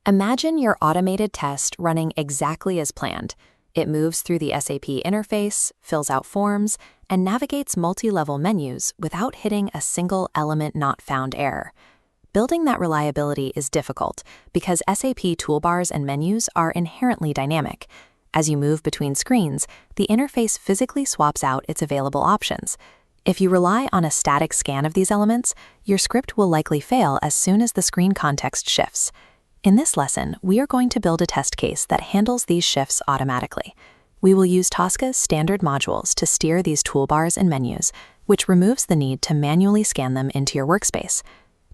Imagine your automated test running exactly as planned. It moves through the SAP interface, fills out forms, and navigates multi-level menus without hitting a single element not found error. Building that reliability is difficult because SAP toolbars and menus are inherently dynamic. As you move between screens, the interface physically swaps out its available options. If you rely on a static scan of these elements, your script will likely fail as soon as the screen context shifts. In this lesson, we are going to build a test case that handles these shifts automatically. We will use Tosca's standard modules to steer these toolbars and menus, which removes the need to manually scan them into your workspace.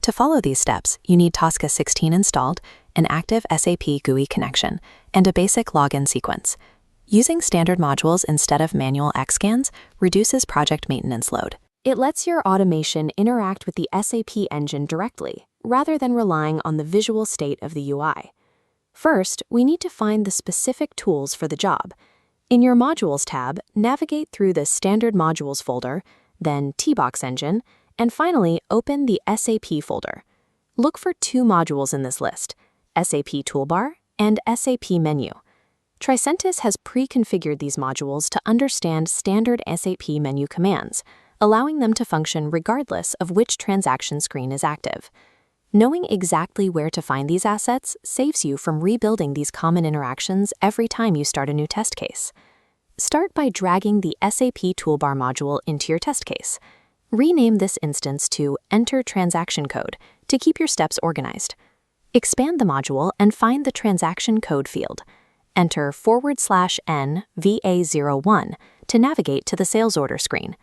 To follow these steps, you need Tosca 16 installed, an active SAP GUI connection, and a basic login sequence. Using standard modules instead of manual XScans reduces project maintenance load. It lets your automation interact with the SAP engine directly, rather than relying on the visual state of the UI. First, we need to find the specific tools for the job. In your Modules tab, navigate through the Standard Modules folder, then T-Box Engine, and finally open the SAP folder. Look for two modules in this list, SAP Toolbar and SAP Menu. Tricentis has pre-configured these modules to understand standard SAP menu commands, allowing them to function regardless of which transaction screen is active. Knowing exactly where to find these assets saves you from rebuilding these common interactions every time you start a new test case. Start by dragging the SAP Toolbar module into your test case. Rename this instance to Enter Transaction Code to keep your steps organized. Expand the module and find the transaction code field. Enter /N VA01 to navigate to the sales order screen.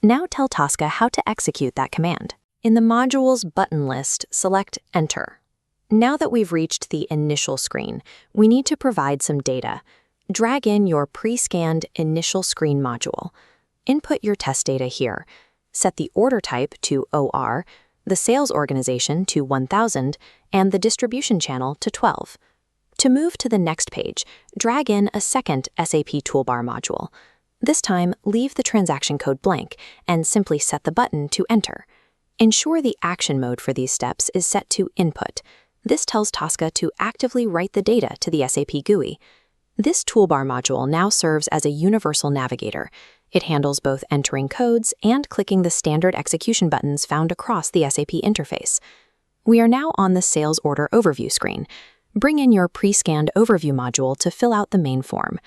Now tell Tosca how to execute that command. In the module's button list, select Enter. Now that we've reached the initial screen, we need to provide some data. Drag in your pre-scanned initial screen module. Input your test data here. Set the order type to OR, the sales organization to 1000, and the distribution channel to 12. To move to the next page, drag in a second SAP Toolbar module. This time, leave the transaction code blank and simply set the button to Enter. Ensure the action mode for these steps is set to Input. This tells Tosca to actively write the data to the SAP GUI. This toolbar module now serves as a universal navigator. It handles both entering codes and clicking the standard execution buttons found across the SAP interface. We are now on the Sales Order Overview screen. Bring in your pre-scanned overview module to fill out the main form.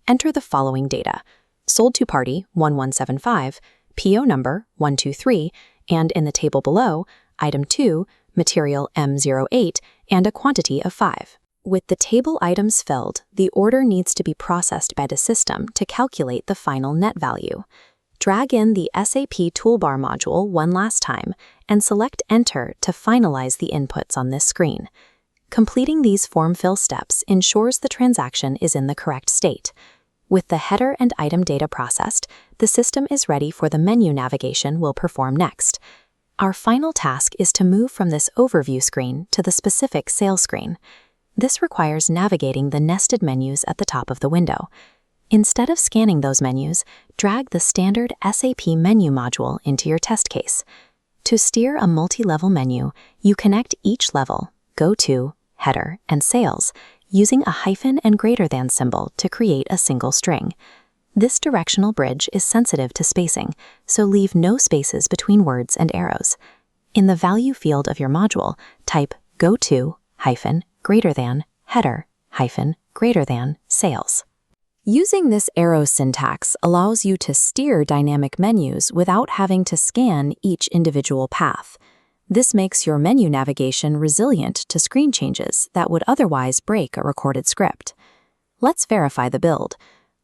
Enter the following data: sold to party 1175, PO number 123, and in the table below, item 2, material M08, and a quantity of 5. With the table items filled, the order needs to be processed by the system to calculate the final net value. Drag in the SAP Toolbar module one last time and select Enter to finalize the inputs on this screen. Completing these form fill steps ensures the transaction is in the correct state. With the header and item data processed, the system is ready for the menu navigation we'll perform next. Our final task is to move from this overview screen to the specific sales screen. This requires navigating the nested menus at the top of the window. Instead of scanning those menus, drag the standard SAP menu module into your test case. To steer a multi-level menu, you connect each level, Go To, Header, and Sales, using a hyphen and greater than symbol to create a single string. This directional bridge is sensitive to spacing, so leave no spaces between words and arrows. In the value field of your module, type Go To, hyphen, greater than, header, hyphen, greater than, sales. Using this arrow syntax allows you to steer dynamic menus without having to scan each individual path. This makes your menu navigation resilient to screen changes that would otherwise break a recorded script. Let's verify the build.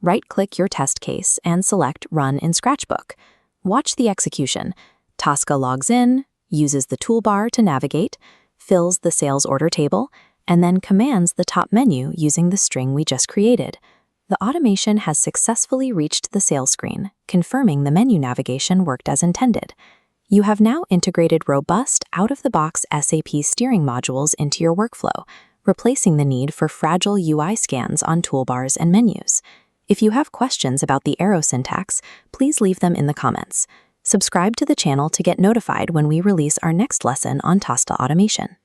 Right-click your test case and select Run in Scratchbook. Watch the execution. Tosca logs in, uses the toolbar to navigate, fills the sales order table, and then commands the top menu using the string we just created. The automation has successfully reached the sales screen, confirming the menu navigation worked as intended. You have now integrated robust, out-of-the-box SAP steering modules into your workflow, replacing the need for fragile UI scans on toolbars and menus. If you have questions about the arrow syntax, please leave them in the comments. Subscribe to the channel to get notified when we release our next lesson on Tosca automation.